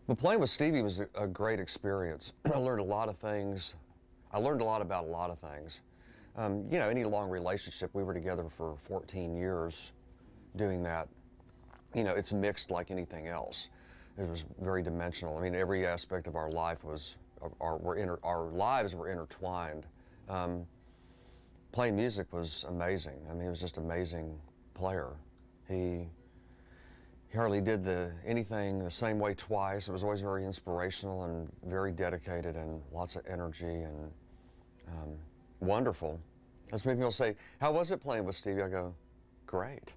But playing with Stevie was a great experience. I learned a lot of things. I learned a lot about a lot of things. You know, any long relationship, we were together for 14 years doing that. You know, it's mixed like anything else. It was very dimensional. I mean, every aspect of our life was, our lives were intertwined. Playing music was amazing. I mean, he was just an amazing player. He hardly did anything the same way twice. It was always very inspirational and very dedicated and lots of energy and wonderful. As many people say, how was it playing with Stevie? I go, great.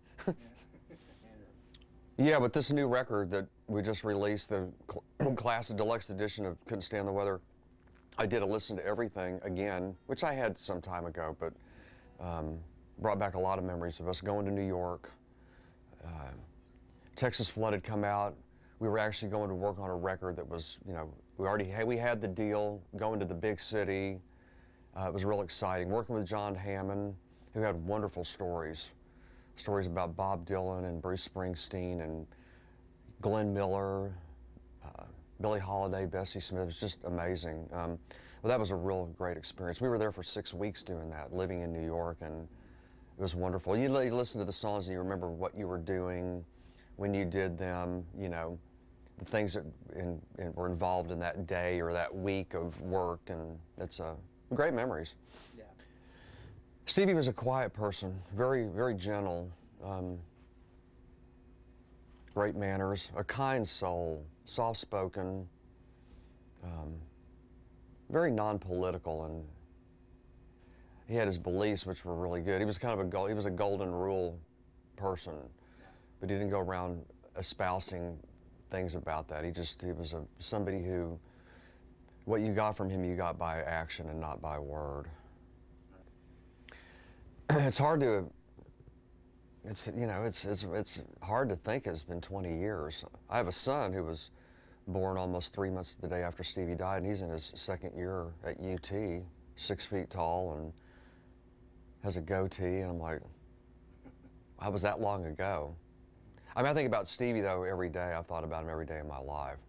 Yeah, but this new record that we just released, the Classic Deluxe Edition of Couldn't Stand the Weather, I did a listen to everything again, which I had some time ago, but brought back a lot of memories of us going to New York. Texas Flood had come out. We were actually going to work on a record that was, you know, we had the deal, going to the big city. It was real exciting. Working with John Hammond, who had wonderful stories. Stories about Bob Dylan and Bruce Springsteen and Glenn Miller, Billie Holiday, Bessie Smith. It was just amazing. Well, that was a real great experience. We were there for 6 weeks doing that, living in New York, and it was wonderful. You listen to the songs and you remember what you were doing when you did them, you know, the things that were involved in that day or that week of work, and it's great memories. Yeah. Stevie was a quiet person, very, very gentle, great manners, a kind soul, soft-spoken, very non-political, and he had his beliefs which were really good. He was kind of he was a golden rule person, but he didn't go around espousing things about that. He was somebody who, what you got from him, you got by action and not by word. It's hard to, you know, it's hard to think it's been 20 years. I have a son who was born almost 3 months the day after Stevie died, and he's in his second year at UT, 6 feet tall and has a goatee, and I'm like, how was that long ago? I mean, I think about Stevie though every day. I've thought about him every day of my life.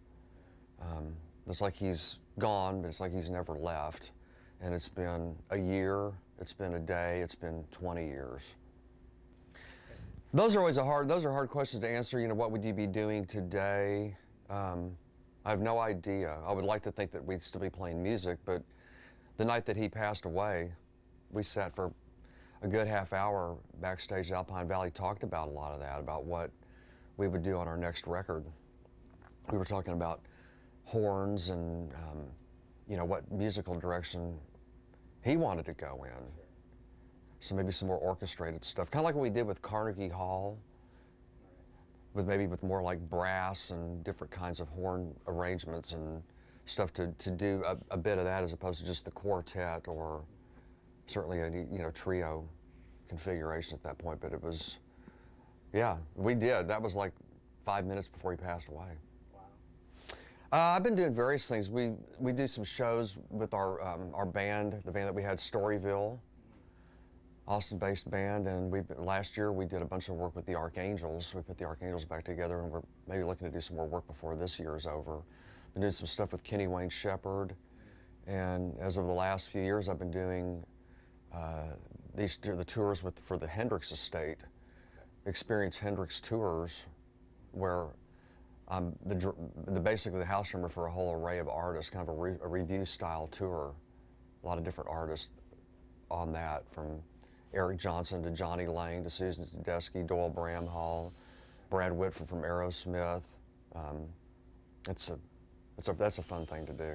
It's like he's gone, but it's like he's never left. And it's been a year, it's been a day, it's been 20 years. Those are hard questions to answer. You know, what would you be doing today? I have no idea. I would like to think that we'd still be playing music, but the night that he passed away, we sat for a good half hour backstage at Alpine Valley, talked about a lot of that, about what we would do on our next record. We were talking about horns and you know, what musical direction he wanted to go in. So maybe some more orchestrated stuff, kind of like what we did with Carnegie Hall, with more like brass and different kinds of horn arrangements and stuff to do a bit of that as opposed to just the quartet or certainly a, you know, trio configuration at that point. But it was, yeah, we did. That was like 5 minutes before he passed away. I've been doing various things. We do some shows with our band, the band that we had, Storyville, Austin-based band, and last year we did a bunch of work with the Archangels. We put the Archangels back together, and we're maybe looking to do some more work before this year is over. Been doing some stuff with Kenny Wayne Shepherd, and as of the last few years, I've been doing the tours for the Hendrix estate, Experience Hendrix tours, where I'm basically the house drummer for a whole array of artists, kind of a review style tour. A lot of different artists on that, from Eric Johnson to Johnny Lang to Susan Tedeschi, Doyle Bramhall, Brad Whitford from Aerosmith. That's a fun thing to do.